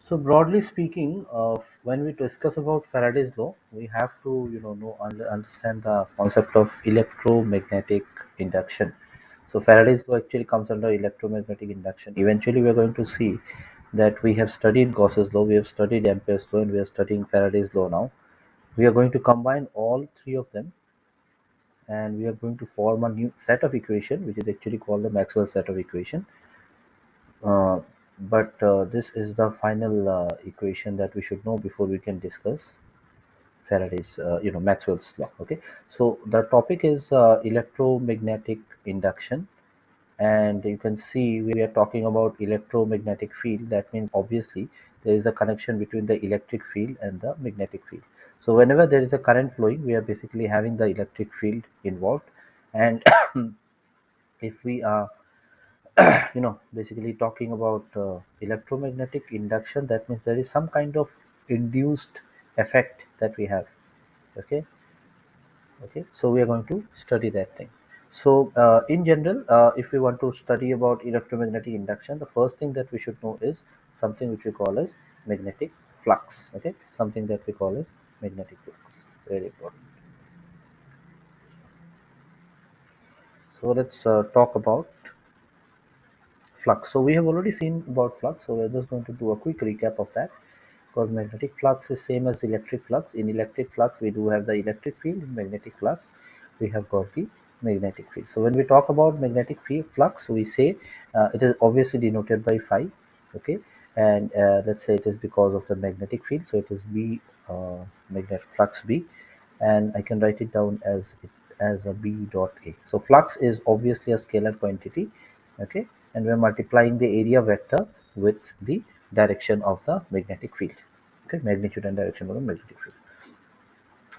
So broadly speaking, when we discuss about Faraday's law, we have to understand the concept of electromagnetic induction. So Faraday's law actually comes under electromagnetic induction. Eventually, we are going to see that we have studied Gauss's law, we have studied Ampere's law, and we are studying Faraday's law now. We are going to combine all three of them, and we are going to form a new set of equation, which is actually called the Maxwell set of equation. Uh, but this is the final equation that we should know before we can discuss Faraday's, Maxwell's law. Okay, so the topic is electromagnetic induction, and you can see we are talking about electromagnetic field. That means obviously there is a connection between the electric field and the magnetic field. So whenever there is a current flowing, we are basically having the electric field involved, and if we are basically talking about electromagnetic induction, that means there is some kind of induced effect that we have. Okay, okay, so we are going to study that thing. So in general, if we want to study about electromagnetic induction, the first thing that we should know is something which we call as magnetic flux. Okay, something that we call as magnetic flux, very important. So let's talk about flux. So we have already seen about flux, so we're just going to do a quick recap of that, because magnetic flux is same as electric flux. In electric flux, we do have the electric field. In magnetic flux, we have got the magnetic field. So when we talk about magnetic field flux, we say it is obviously denoted by phi. Okay, and let's say it is because of the magnetic field, so it is B, magnetic flux B, and I can write it down as a B dot A. So flux is obviously a scalar quantity. Okay, and we're multiplying the area vector with the direction of the magnetic field. Okay, magnitude and direction of the magnetic field.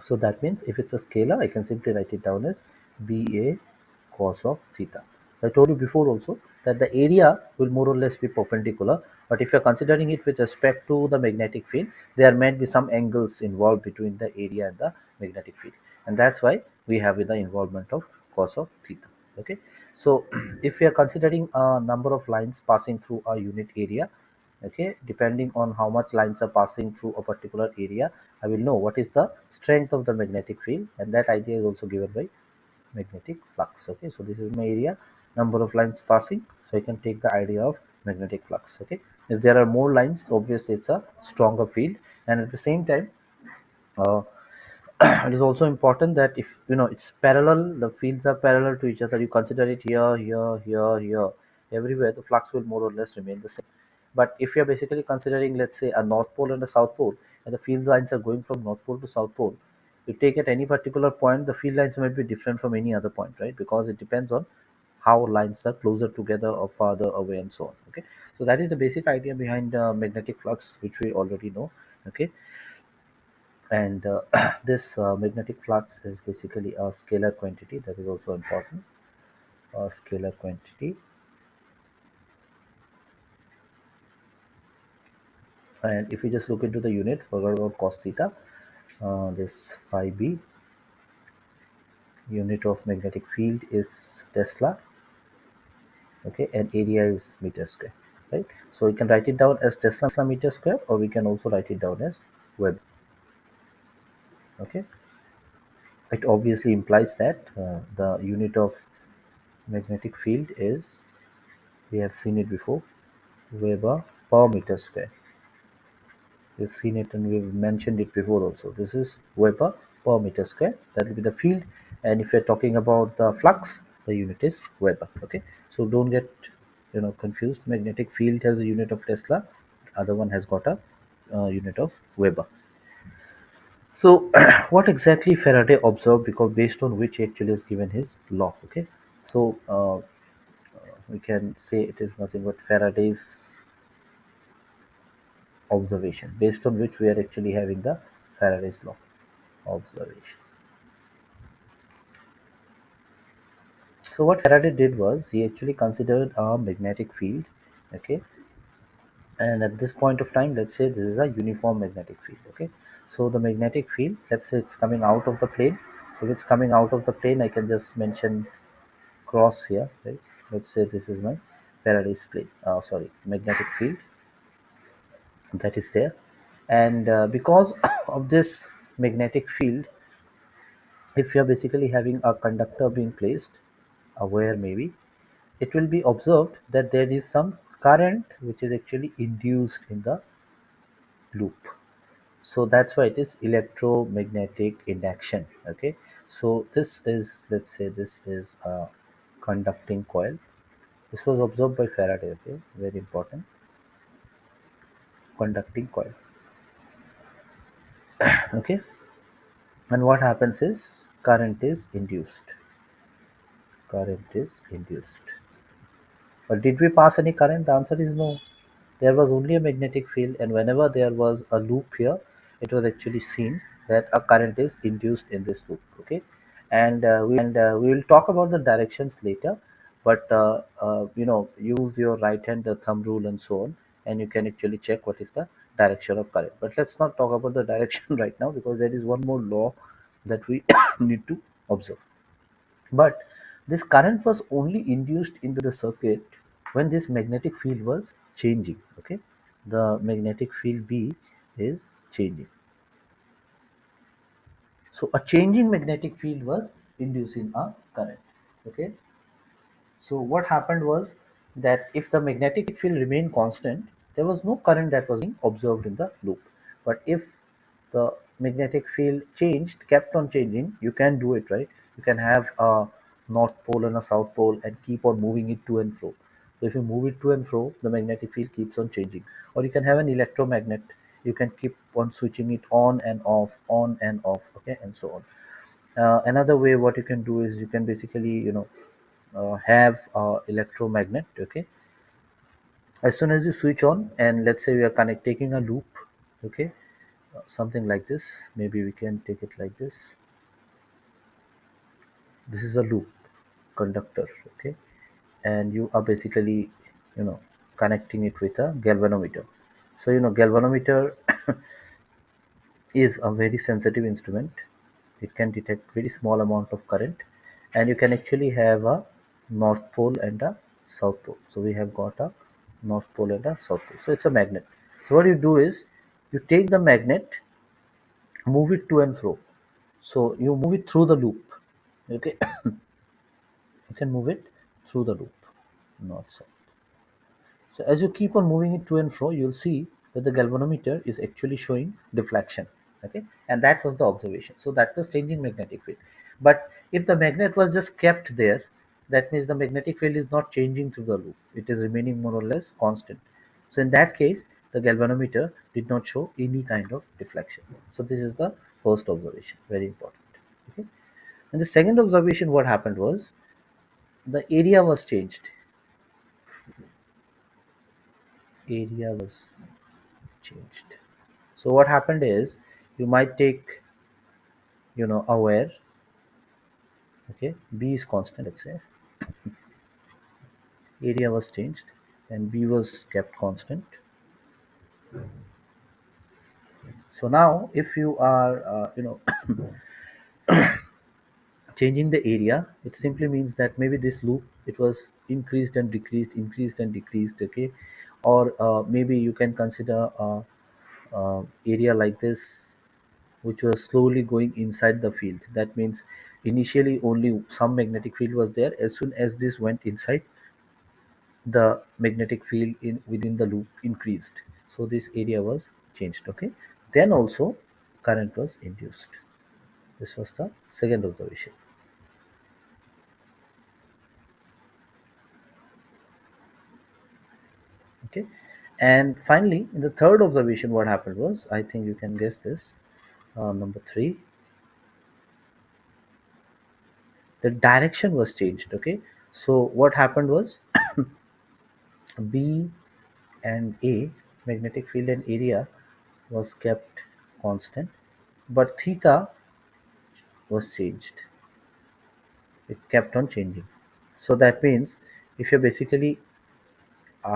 So that means if it's a scalar, I can simply write it down as BA cos of theta. I told you before also that the area will more or less be perpendicular, but if you're considering it with respect to the magnetic field, there might be some angles involved between the area and the magnetic field, and that's why we have the involvement of cos of theta. Okay, so if we are considering a number of lines passing through a unit area, okay, depending on how much lines are passing through a particular area, I will know what is the strength of the magnetic field, and that idea is also given by magnetic flux. Okay, so this is my area, number of lines passing, so I can take the idea of magnetic flux. Okay, if there are more lines, obviously it's a stronger field, and at the same time, uh, it is also important that if it's parallel, the fields are parallel to each other, you consider it here, everywhere, the flux will more or less remain the same. But if you're basically considering, let's say, a north pole and a south pole, and the field lines are going from north pole to south pole, you take at any particular point, the field lines might be different from any other point, right? Because it depends on how lines are closer together or farther away, and so on. Okay, so that is the basic idea behind magnetic flux, which we already know. Okay, and this magnetic flux is basically a scalar quantity. That is also important, a scalar quantity. And if we just look into the unit, forget about cos theta, this phi b, unit of magnetic field is Tesla. Okay, and area is meter square, right? So we can write it down as Tesla meter square, or we can also write it down as Web. Okay, it obviously implies that the unit of magnetic field is, we have seen it before, Weber per meter square. We've seen it and we've mentioned it before also. This is Weber per meter square. That will be the field. And if you're talking about the flux, the unit is Weber. Okay. So don't get confused. Magnetic field has a unit of Tesla. Other one has got a unit of Weber. So what exactly Faraday observed, because based on which he actually has given his law. Okay. So we can say it is nothing but Faraday's observation, based on which we are actually having the Faraday's law observation. So what Faraday did was he actually considered a magnetic field, okay, and at this point of time, let's say this is a uniform magnetic field, okay. So the magnetic field, let's say it's coming out of the plane. So if it's coming out of the plane, I can just mention cross here, right? Let's say this is my Faraday's plane. Sorry, magnetic field. that is there. And because of this magnetic field, if you're basically having a conductor being placed, a wire maybe, it will be observed that there is some current which is actually induced in the loop. So that's why it is electromagnetic induction. Okay, so this is, let's say this is a conducting coil. This was observed by Faraday. Okay, very important. Conducting coil. Okay, and what happens is current is induced. But did we pass any current? The answer is no. There was only a magnetic field, and whenever there was a loop here, it was actually seen that a current is induced in this loop. Okay, and we will talk about the directions later. But use your right hand thumb rule and so on, and you can actually check what is the direction of current. But let's not talk about the direction right now, because there is one more law that we need to observe. But this current was only induced into the circuit when this magnetic field was changing. Okay, the magnetic field B is changing. So a changing magnetic field was inducing a current. Okay, so what happened was that if the magnetic field remained constant, there was no current that was being observed in the loop. But if the magnetic field changed, kept on changing, you can do it, right? You can have a north pole and a south pole and keep on moving it to and fro. So if you move it to and fro, the magnetic field keeps on changing. Or you can have an electromagnet. You can keep on switching it on and off, okay, and so on. Another way, what you can do is you can basically, have electromagnet. Okay, as soon as you switch on, and let's say we are taking a loop. Okay, something like this, maybe we can take it like this is a loop conductor. Okay, and you are basically, connecting it with a galvanometer. So galvanometer is a very sensitive instrument. It can detect very small amount of current, and you can actually have a north pole and a south pole. So we have got a north pole and a south pole. So it's a magnet. So what you do is you take the magnet, move it to and fro. So you move it through the loop. Okay, you can move it through the loop, north south. So as you keep on moving it to and fro, you'll see that the galvanometer is actually showing deflection. Okay, and that was the observation. So that was changing magnetic field. But if the magnet was just kept there, that means the magnetic field is not changing through the loop. It is remaining more or less constant. So in that case, the galvanometer did not show any kind of deflection. So this is the first observation, very important. Okay, and the second observation, what happened was the area was changed. Area was changed. So what happened is you might take, aware. Okay, B is constant, let's say. Area was changed and B was kept constant. So now if you are, changing the area, it simply means that maybe this loop, it was increased and decreased. Okay, or maybe you can consider area like this, which was slowly going inside the field. That means initially only some magnetic field was there. As soon as this went inside, the magnetic field in within the loop increased. So this area was changed. Okay, then also current was induced. This was the second observation. Okay, and finally, in the third observation, what happened was, I think you can guess this, number three, the direction was changed. Okay, so what happened was B and A, magnetic field and area, was kept constant, but theta was changed. It kept on changing. So that means if you're basically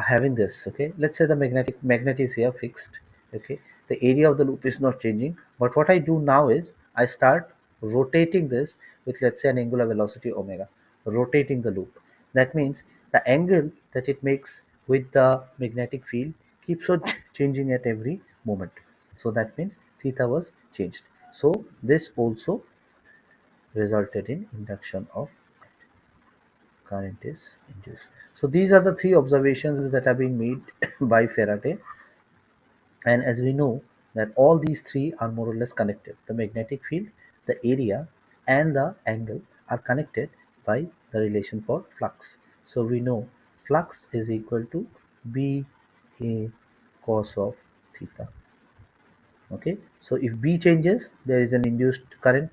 having this, okay, let's say the magnet is here fixed. Okay, the area of the loop is not changing, but what I do now is I start rotating this with, let's say, an angular velocity omega, rotating the loop. That means the angle that it makes with the magnetic field keeps on changing at every moment. So that means theta was changed. So this also resulted in induction of current is induced. So these are the three observations that are being made by Faraday, and as we know that all these three are more or less connected. The magnetic field, the area, and the angle are connected by the relation for flux. So we know flux is equal to B A cos of theta. Okay, so if B changes, there is an induced current,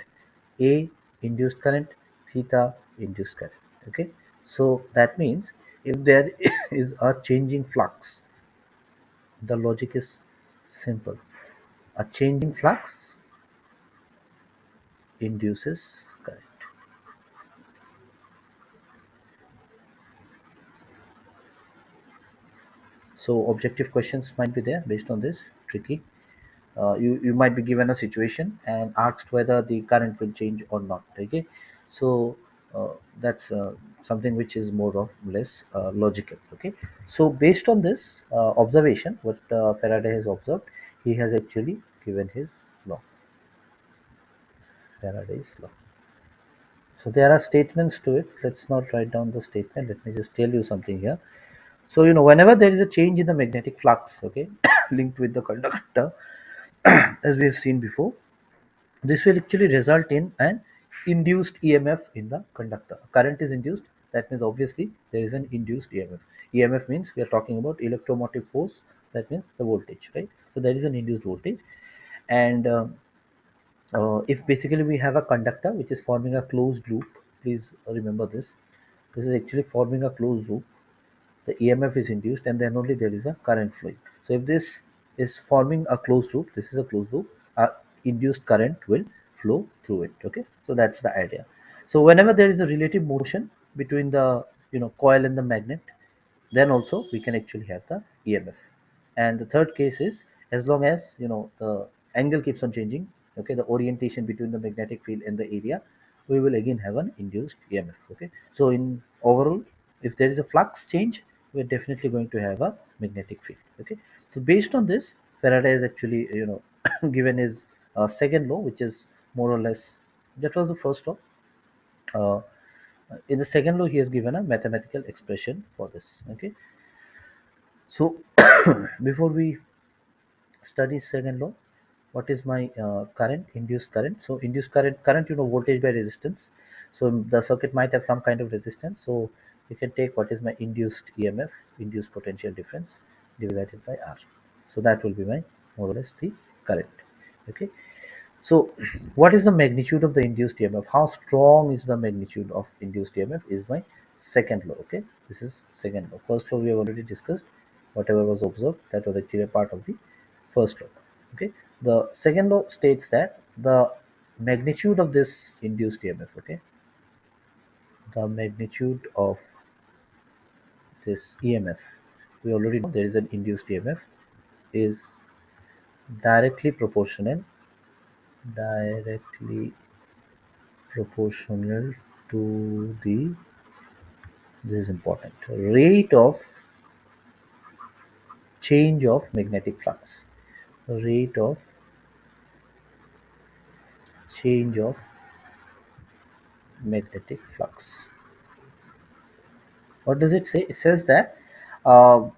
A induced current, theta induced current. Okay, so that means if there is a changing flux, the logic is simple. A changing flux induces current. So objective questions might be there based on this. Tricky. You might be given a situation and asked whether the current will change or not. Okay, so that's something which is more or less logical. Okay, so based on this observation, what Faraday has observed, he has actually given his law, Faraday's law. So there are statements to it. Let's not write down the statement. Let me just tell you something here. So whenever there is a change in the magnetic flux, okay, linked with the conductor, as we have seen before, this will actually result in an induced EMF in the conductor. Current is induced. That means obviously there is an induced EMF. EMF means we are talking about electromotive force. That means the voltage, right? So there is an induced voltage, and if basically we have a conductor which is forming a closed loop, please remember this. This is actually forming a closed loop. The EMF is induced, and then only there is a current flowing. So if this is forming a closed loop, this is a closed loop, induced current will flow through it. Okay, so that's the idea. So whenever there is a relative motion between the coil and the magnet, then also we can actually have the EMF. And the third case is, as long as the angle keeps on changing, okay, the orientation between the magnetic field and the area, we will again have an induced EMF. Okay, so in overall, if there is a flux change, we're definitely going to have a magnetic field. Okay, so based on this, Faraday has actually given his second law, which is more or less, that was the first law. uh, in the second law, he has given a mathematical expression for this. Okay, so before we study second law, what is my current, induced current? So induced current, voltage by resistance. So the circuit might have some kind of resistance. So you can take what is my induced EMF, induced potential difference, divided by R. So that will be my more or less the current. Okay. So, what is the magnitude of the induced EMF? How strong is the magnitude of induced EMF? Is my second law. Okay, this is second law. First law we have already discussed. Whatever was observed, that was actually a part of the first law. Okay, the second law states that the magnitude of this induced EMF. Okay, the magnitude of this EMF. We already know there is an induced EMF is directly proportional, directly proportional to the, this is important, rate of change of magnetic flux, rate of change of magnetic flux. What does it say? It says that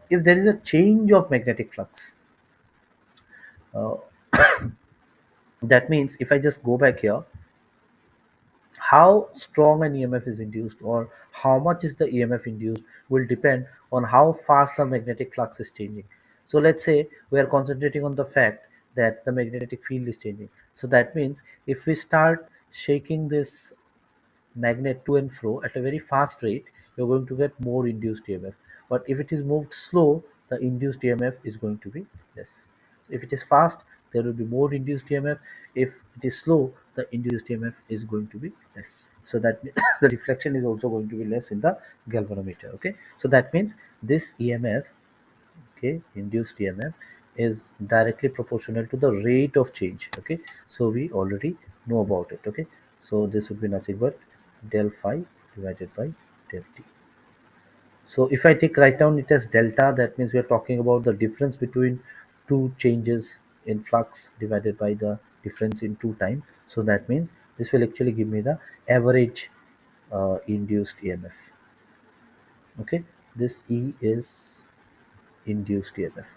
if there is a change of magnetic flux, uh, that means if I just go back here, how strong an EMF is induced or how much is the EMF induced will depend on how fast the magnetic flux is changing. So let's say we are concentrating on the fact that the magnetic field is changing. So that means if we start shaking this magnet to and fro at a very fast rate, you're going to get more induced EMF. But if it is moved slow, the induced EMF is going to be less. So if it is fast, there will be more induced EMF. If it is slow, the induced EMF is going to be less. So that means the reflection is also going to be less in the galvanometer. Okay, so that means this EMF, okay, induced EMF, is directly proportional to the rate of change. Okay, so we already know about it. Okay, so this would be nothing but del phi divided by del t. So if I take write down it as delta, that means we are talking about the difference between two changes in flux divided by the difference in two time. So that means this will actually give me the average induced EMF. Okay, this E is induced EMF,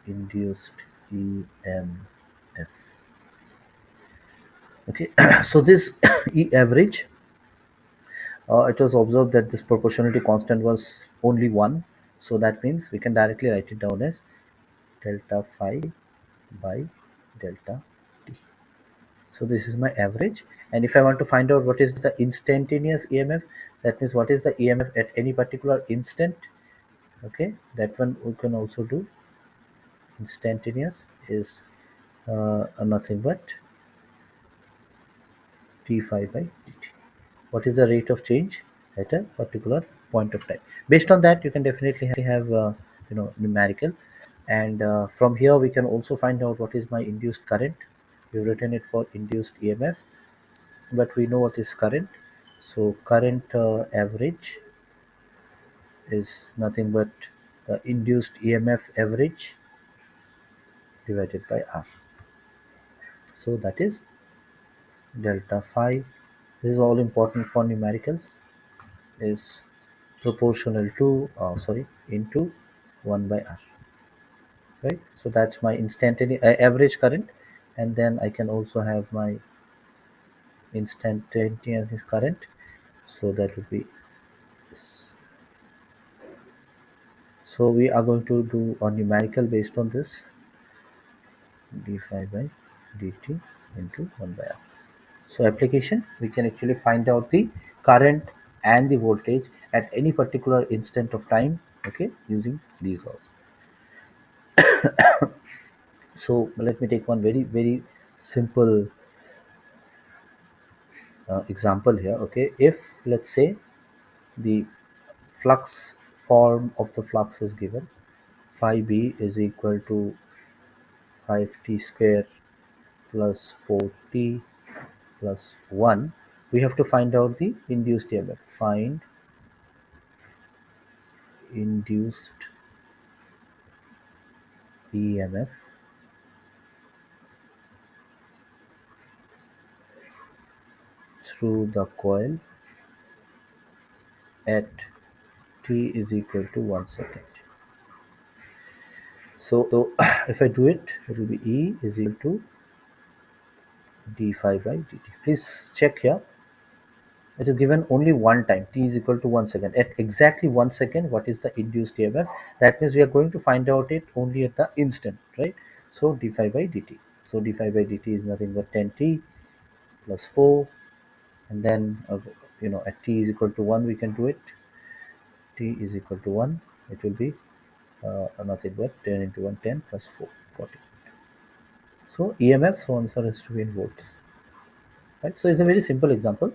induced EMF. Okay, so this E average, it was observed that this proportionality constant was only 1. So that means we can directly write it down as delta phi by delta t. So this is my average. And if I want to find out what is the instantaneous EMF, that means what is the EMF at any particular instant. Okay, that one we can also do. Instantaneous is nothing but d phi by dt. What is the rate of change at a particular point of time? Based on that, you can definitely have numerical, and from here we can also find out what is my induced current. We've written it for induced EMF, but we know what is current. So current average is nothing but the induced EMF average divided by R. So that is delta phi. This is all important for numericals. Is proportional to into 1 by R, right? So that's my instantaneous average current, and then I can also have my instantaneous current. So that would be this. So we are going to do a numerical based on this, d phi by dt into 1 by R. So application, we can actually find out the current and the voltage at any particular instant of time, okay, using these laws. So let me take one very simple example here. Okay, if let's say the flux form of the flux is given, phi b is equal to 5t square plus 4t plus 1, we have to find out the induced EMF. Find induced EMF through the coil at t is equal to 1 second. So if I do it, it will be E is equal to d phi by dt. Please check here. It is given only one time. T is equal to 1 second. At exactly 1 second, what is the induced EMF? That means we are going to find out it only at the instant, right? So d phi by dt. So d phi by dt is nothing but 10t plus 4, and then at t is equal to 1 we can do it. T is equal to 1. It will be nothing but 10 into 1, 10 plus 4, 40. So EMF, so answer is to be in volts. Right, so it's a very simple example.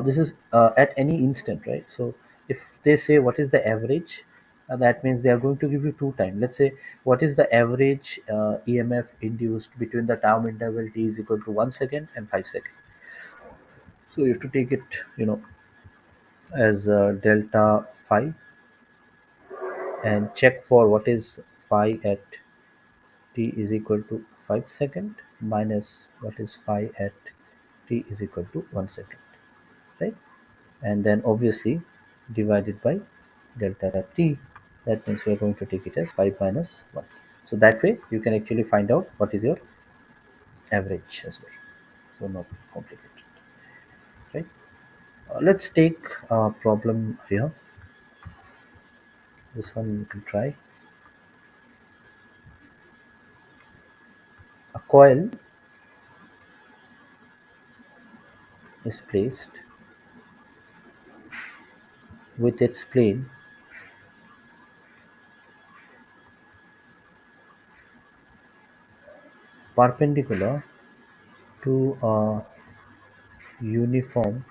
This is at any instant, right? So if they say what is the average, that means they are going to give you two time. Let's say what is the average EMF induced between the time interval t is equal to 1 second and 5 seconds. So you have to take it as delta phi, and check for what is phi at t is equal to 5 second minus what is phi at t is equal to 1 second, right? And then obviously divided by delta t. That means we are going to take it as 5 minus 1. So that way you can actually find out what is your average as well. So not complicated, right? Let's take a problem here. This one you can try. A coil is placed with its plane perpendicular to a uniform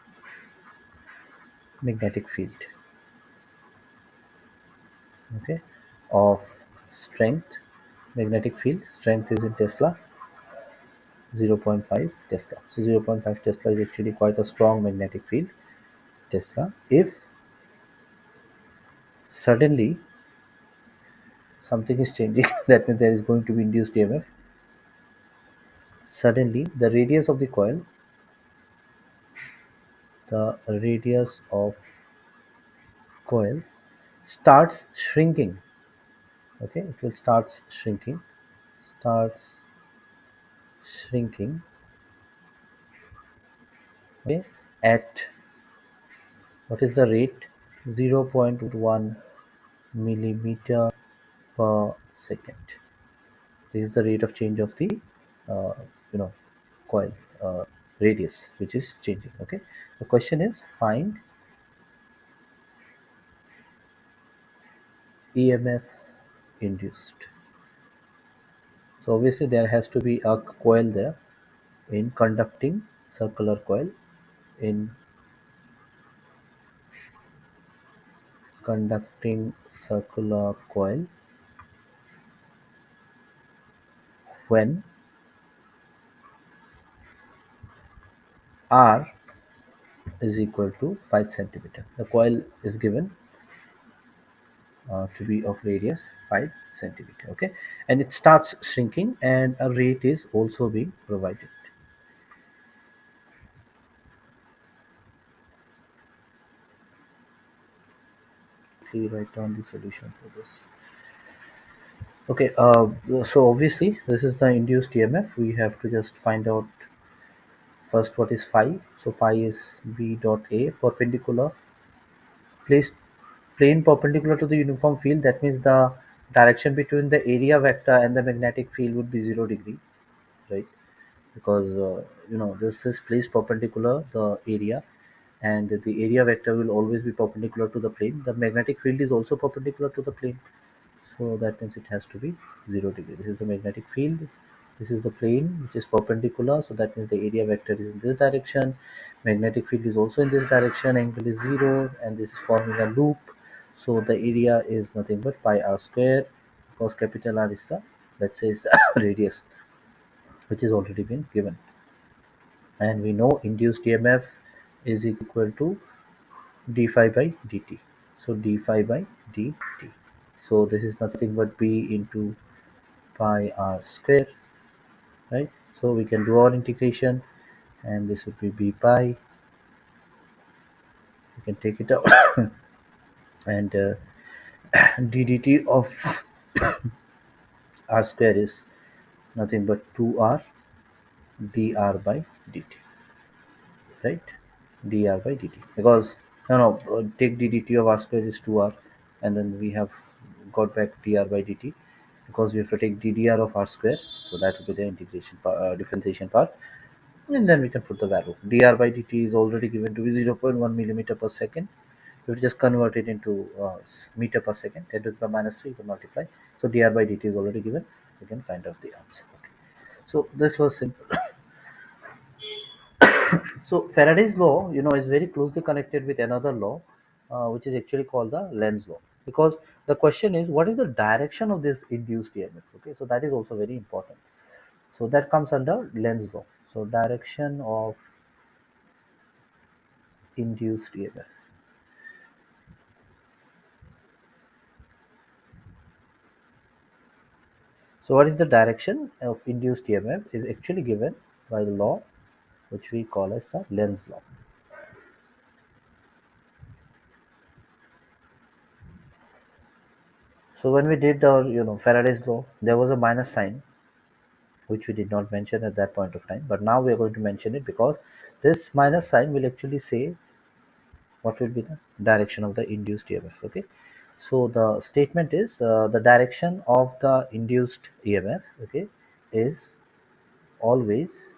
magnetic field, okay, of strength. Magnetic field strength is in Tesla, 0.5 Tesla. So 0.5 Tesla is actually quite a strong magnetic field. Tesla. If suddenly something is changing, that means there is going to be induced EMF. Suddenly, the radius of coil starts shrinking. Okay, it will starts shrinking. Okay, at what is the rate? 0.1 millimeter per second. This is the rate of change of the uh, you know coil radius, which is changing. Okay, the question is find EMF induced. So obviously there has to be a coil there in conducting circular coil in conducting circular coil when R is equal to 5 centimeter. The coil is given to be of radius 5 centimeter. Okay, and it starts shrinking, and a rate is also being provided. Please write down the solution for this. Okay, so obviously this is the induced EMF. We have to just find out first what is phi. So phi is B dot A, perpendicular, placed plane perpendicular to the uniform field. That means the direction between the area vector and the magnetic field would be 0 degree, right? Because this is placed perpendicular the area, and the area vector will always be perpendicular to the plane. The magnetic field is also perpendicular to the plane, so that means it has to be 0 degree. This is the magnetic field, this is the plane which is perpendicular, so that means the area vector is in this direction, magnetic field is also in this direction, angle is 0, and this is forming a loop. So the area is nothing but pi r square, because capital R is the, let's say, is the radius, which is already been given. And we know induced EMF is equal to d phi by dt. So d phi by dt. So this is nothing but b into pi r square, right? So we can do our integration, and this would be b pi. We can take it out, and ddt of r square is nothing but 2r dr by dt, right? Dr by dt, because take ddt of r square is 2r, and then we have got back dr by dt, because we have to take ddr of r square, so that will be the integration part, differentiation part, and then we can put the value. Dr by dt is already given to be 0.1 millimeter per second. You just convert it into meter per second, 10 to the power minus 3, you can multiply. So dr by dt is already given, you can find out the answer. Okay. So this was simple. So Faraday's law, is very closely connected with another law, which is actually called the Lenz law. Because the question is, what is the direction of this induced EMF? Okay, so that is also very important. So that comes under Lenz law. So direction of induced EMF. So what is the direction of induced EMF is actually given by the law, which we call as the Lenz law. So when we did our, Faraday's law, there was a minus sign, which we did not mention at that point of time, but now we are going to mention it, because this minus sign will actually say what will be the direction of the induced EMF. Okay, so the statement is the direction of the induced EMF, okay, is always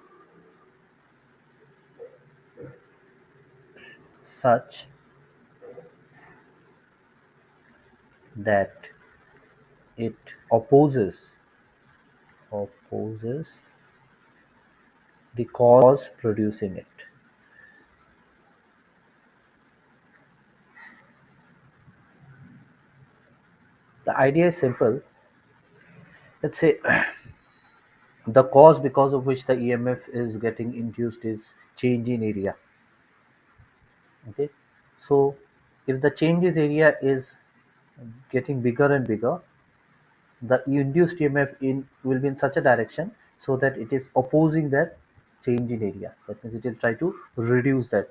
such that it opposes the cause producing it. The idea is simple. Let's say the cause because of which the EMF is getting induced is change in area. Okay, So if the change in area is getting bigger and bigger, the induced EMF in will be in such a direction so that it is opposing that change in area. That means it will try to reduce that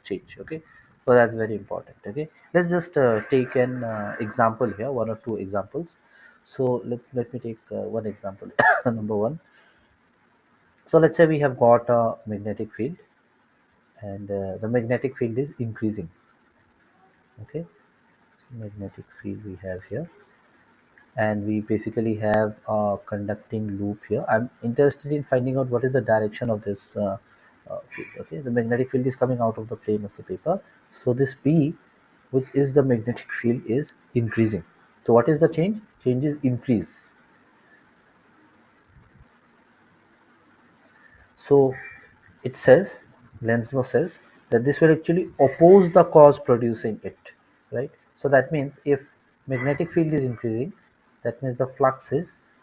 change. Okay, so that's very important. Okay, let's just take an example here, one or two examples. So let me take one example. Number one. So let's say we have got a magnetic field, and the magnetic field is increasing. Okay, magnetic field we have here, and we basically have a conducting loop here. I'm interested in finding out what is the direction of this field. Okay, the magnetic field is coming out of the plane of the paper. So this B, which is the magnetic field, is increasing. So what is the change? Change is increase. So it says, Lenz law says that this will actually oppose the cause producing it, right? So that means if magnetic field is increasing, that means the flux is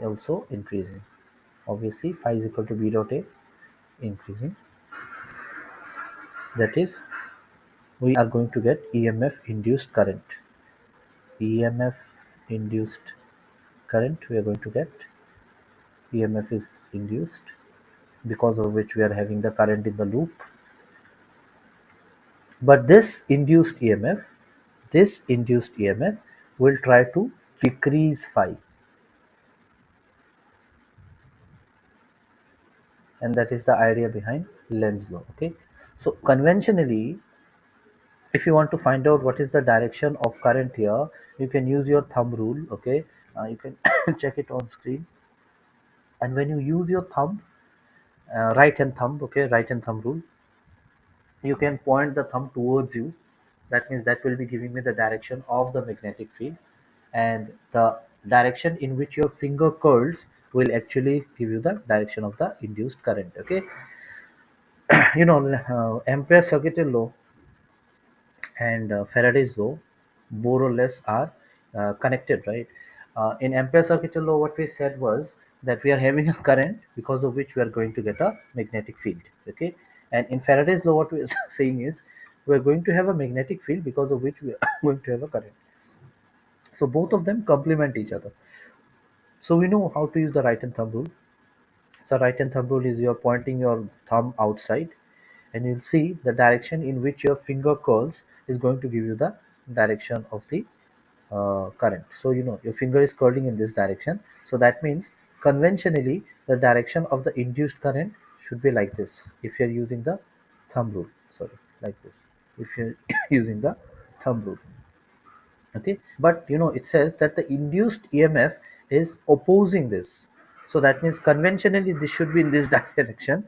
also increasing. Obviously phi is equal to b dot a, increasing. That is, we are going to get EMF induced current. EMF induced current we are going to get. EMF is induced, because of which we are having the current in the loop. But this induced EMF will try to decrease phi, and that is the idea behind Lenz law. Okay, so conventionally, if you want to find out what is the direction of current here, you can use your thumb rule. Okay, you can check it on screen, and when you use your thumb, right hand thumb, okay, right hand thumb rule, you can point the thumb towards you. That means that will be giving me the direction of the magnetic field, and the direction in which your finger curls will actually give you the direction of the induced current. Okay, Ampere circuit law and Faraday's law more or less are connected, right? In Ampere circuit law, what we said was that we are having a current because of which we are going to get a magnetic field. Okay, and in Faraday's law, what we are saying is we are going to have a magnetic field because of which we are going to have a current. So both of them complement each other. So we know how to use the right hand thumb rule. So right hand thumb rule is you're pointing your thumb outside, and you'll see the direction in which your finger curls is going to give you the direction of the current. So your finger is curling in this direction. So that means conventionally the direction of the induced current should be like this. If you're using the thumb rule, sorry, like this. If you're using the thumb rule, okay. But it says that the induced EMF is opposing this. So that means conventionally this should be in this direction.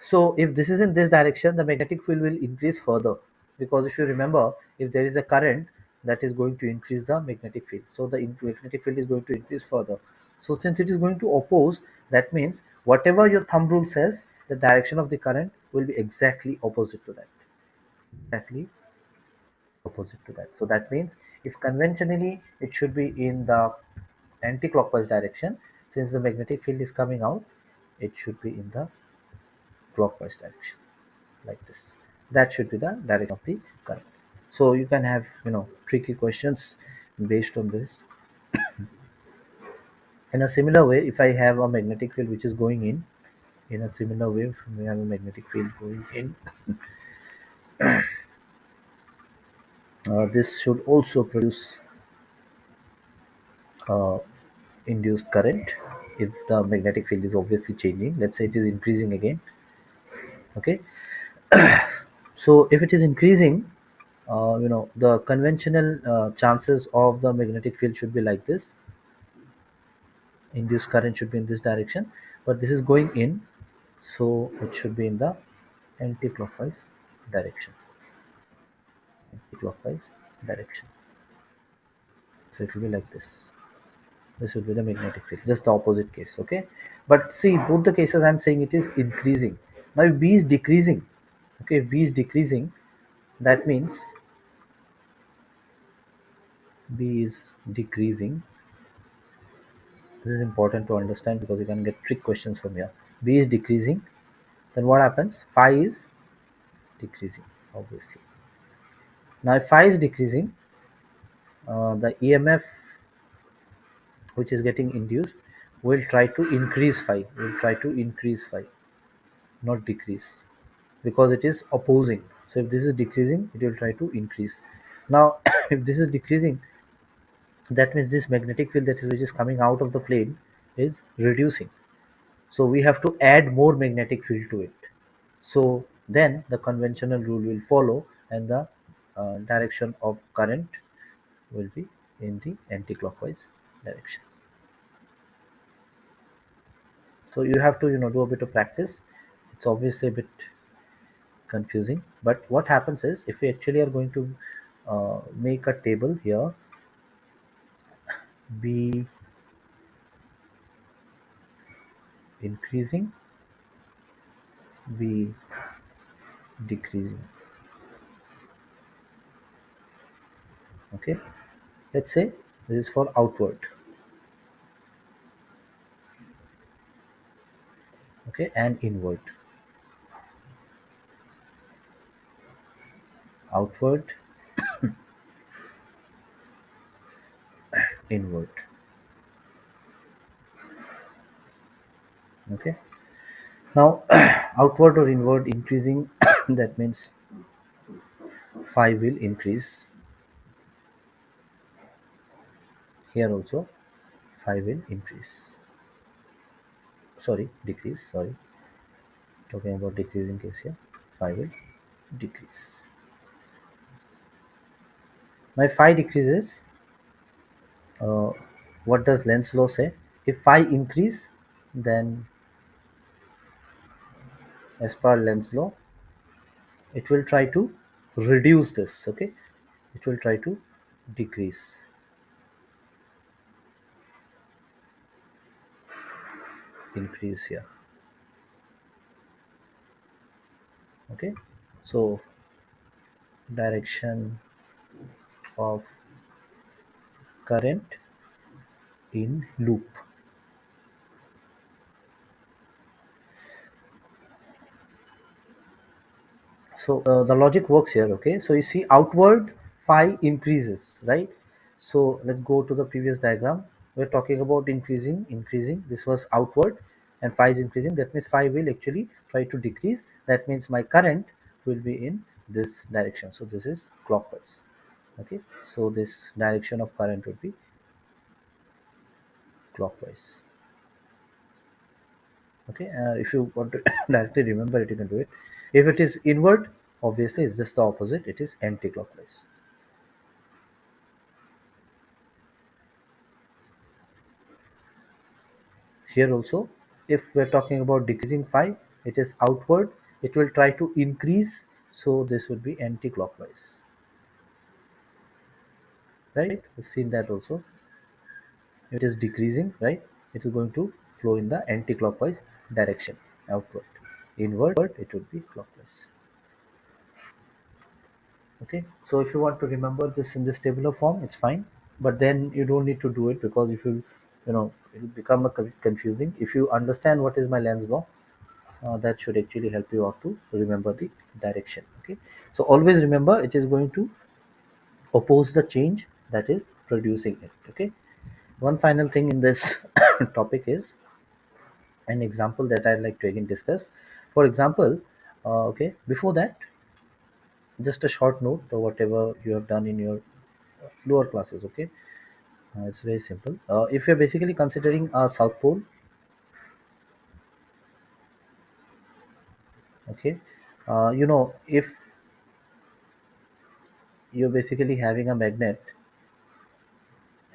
So if this is in this direction, the magnetic field will increase further, because if you remember, if there is a current, that is going to increase the magnetic field. So the magnetic field is going to increase further. So since it is going to oppose, that means whatever your thumb rule says, the direction of the current will be exactly opposite to that. Exactly opposite to that. So that means if conventionally it should be in the anti-clockwise direction, since the magnetic field is coming out, it should be in the clockwise direction, like this. That should be the direction of the current. So you can have tricky questions based on this. In a similar way, if I have a magnetic field which is going in a similar way, if we have a magnetic field going in, this should also produce uh, induced current. If the magnetic field is obviously changing, let's say it is increasing again. Okay, so if it is increasing, the conventional chances of the magnetic field should be like this. Induced current should be in this direction, but this is going in, so it should be in the anti-clockwise direction. Anti-clockwise direction. So it will be like this. This will be the magnetic field, just the opposite case. Okay, but see, both the cases I'm saying it is increasing. Now if B is decreasing, okay, if B is decreasing, that means B is decreasing. This is important to understand because you can get trick questions from here. B is decreasing, then what happens? Phi is decreasing, obviously. Now if phi is decreasing, the EMF which is getting induced will try to increase phi, not decrease, because it is opposing. So if this is decreasing, it will try to increase. Now if this is decreasing, that means this magnetic field that is which is coming out of the plane is reducing. So we have to add more magnetic field to it. So then the conventional rule will follow, and the direction of current will be in the anti-clockwise direction. So you have to do a bit of practice. It's obviously a bit confusing, but what happens is, if we actually are going to make a table here, B increasing, B decreasing. Okay, let's say this is for outward. Okay, and inward. Outward, inward. Okay, now outward or inward increasing, that means phi will increase. Here also phi will increase, sorry, decrease, sorry, talking about decreasing case here. Phi will decrease. My phi decreases. uh, what does Lenz law say? If phi increase, then as per Lenz law, it will try to reduce this. Okay, it will try to decrease, increase here. Okay, so direction of current in loop. So the logic works here. Okay, so you see outward phi increases, right? So let's go to the previous diagram. We're talking about increasing. This was outward, and phi is increasing. That means phi will actually try to decrease. That means my current will be in this direction. So this is clockwise. Okay, so this direction of current would be clockwise. Okay, if you want to directly remember it, you can do it. If it is inward, obviously it's just the opposite. It is anti-clockwise. Here also, if we're talking about decreasing phi, it is outward. It will try to increase. So this would be anti-clockwise, right? We've seen that also. It is decreasing, right? It is going to flow in the anti-clockwise direction, outward. Inward, it would be clockwise. Okay, so if you want to remember this in this tabular form, it's fine, but then you don't need to do it, because if it'll become a confusing. If you understand what is my Lenz law, that should actually help you out to remember the direction. Okay, so always remember, it is going to oppose the change that is producing it. Okay, one final thing in this topic is an example that I'd like to again discuss. For example, okay, before that, just a short note or whatever you have done in your lower classes. Okay, it's very simple. If you're basically considering a south pole, okay, if you're basically having a magnet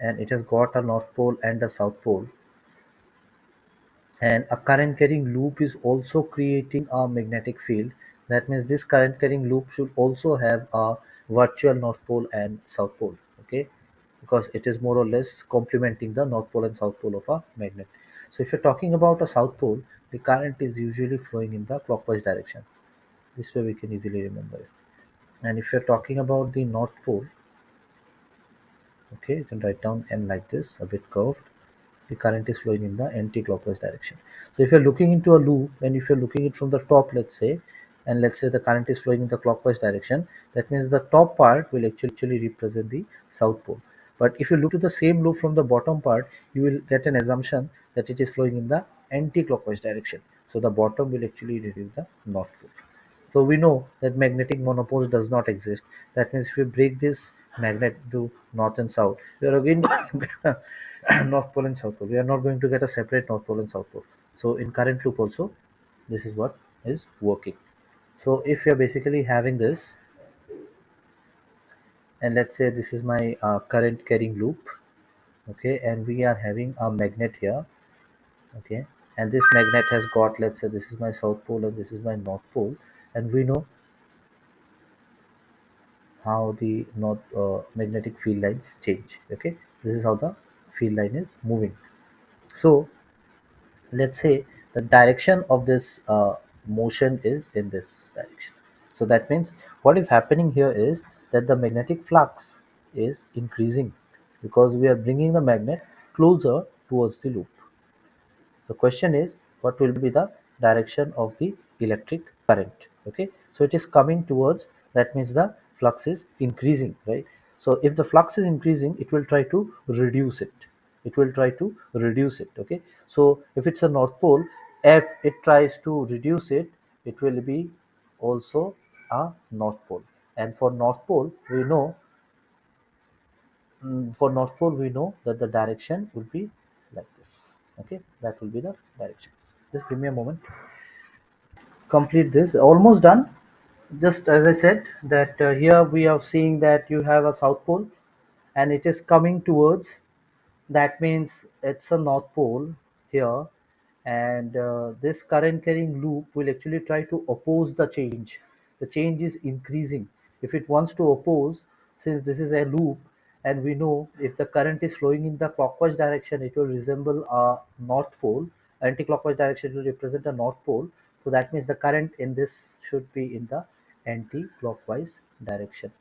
and it has got a north pole and a south pole, and a current carrying loop is also creating a magnetic field, that means this current carrying loop should also have a virtual north pole and south pole. Okay, because it is more or less complementing the north pole and south pole of a magnet. So if you're talking about a south pole, the current is usually flowing in the clockwise direction. This way we can easily remember it. And if you're talking about the north pole, okay, you can write down n like this, a bit curved. The current is flowing in the anti-clockwise direction. So if you're looking into a loop, and if you're looking it from the top, let's say, and let's say the current is flowing in the clockwise direction, that means the top part will actually represent the south pole. But if you look to the same loop from the bottom part, you will get an assumption that it is flowing in the anti-clockwise direction. So the bottom will actually represent the north pole. So we know that magnetic monopoles does not exist. That means if we break this magnet to north and south, we are again north pole and south pole. We are not going to get a separate north pole and south pole. So in current loop also, this is what is working. So if you're basically having this, and let's say this is my current carrying loop, okay, and we are having a magnet here, okay, and this magnet has got, let's say this is my south pole and this is my north pole, and we know how the north magnetic field lines change. Okay, this is how the field line is moving. So let's say the direction of this motion is in this direction. So that means what is happening here is that the magnetic flux is increasing because we are bringing the magnet closer towards the loop. The question is, what will be the direction of the electric current? Okay, so it is coming towards, that means the flux is increasing, right? So if the flux is increasing, it will try to reduce it. It will try to reduce it. Okay, so if it's a north pole, if it tries to reduce it, it will be also a north pole. And for north pole, we know for north pole we know that the direction will be like this. Okay, that will be the direction. Just give me a moment, complete this, almost done. Just as I said that here we are seeing that you have a south pole and it is coming towards, that means it's a north pole here, and this current carrying loop will actually try to oppose the change. The change is increasing. If it wants to oppose, since this is a loop, and we know if the current is flowing in the clockwise direction, it will resemble a north pole. Anti-clockwise direction will represent a north pole. So that means the current in this should be in the anti-clockwise direction.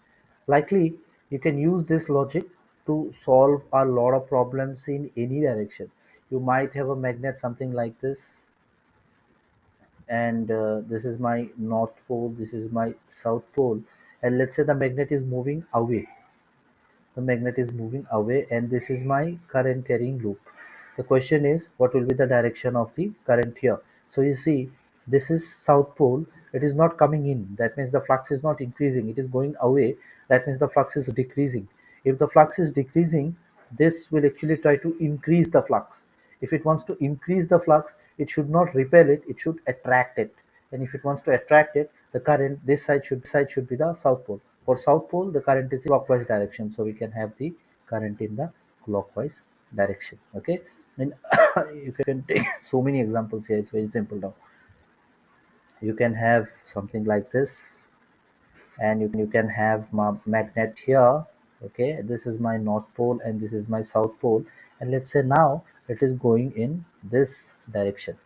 Likely, you can use this logic to solve a lot of problems in any direction. You might have a magnet something like this, and this is my north pole, this is my south pole, and let's say the magnet is moving away. The magnet is moving away, and this is my current carrying loop. The question is, what will be the direction of the current here? So you see, this is south pole, it is not coming in, that means the flux is not increasing, it is going away, that means the flux is decreasing. If the flux is decreasing, this will actually try to increase the flux. If it wants to increase the flux, it should not repel it, it should attract it. And if it wants to attract it, the current this side should be the south pole. For south pole, the current is in clockwise direction, so we can have the current in the clockwise direction. Okay, and you can take so many examples here. It's very simple now. You can have something like this, and you can have my magnet here. Okay, this is my north pole and this is my south pole, and let's say now it is going in this direction.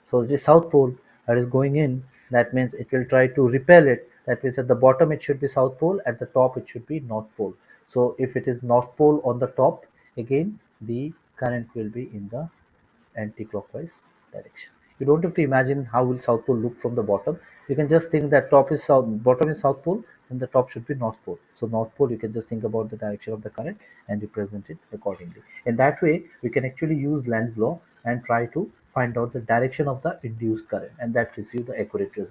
So the south pole that is going in, that means it will try to repel it. That means at the bottom it should be south pole, at the top it should be north pole. So if it is north pole on the top, again the current will be in the anti-clockwise direction. You don't have to imagine how will south pole look from the bottom. You can just think that top is south, bottom is south pole, and the top should be north pole. So north pole, you can just think about the direction of the current and represent it accordingly. In that way, we can actually use Lenz law and try to find out the direction of the induced current, and that gives you the accurate result.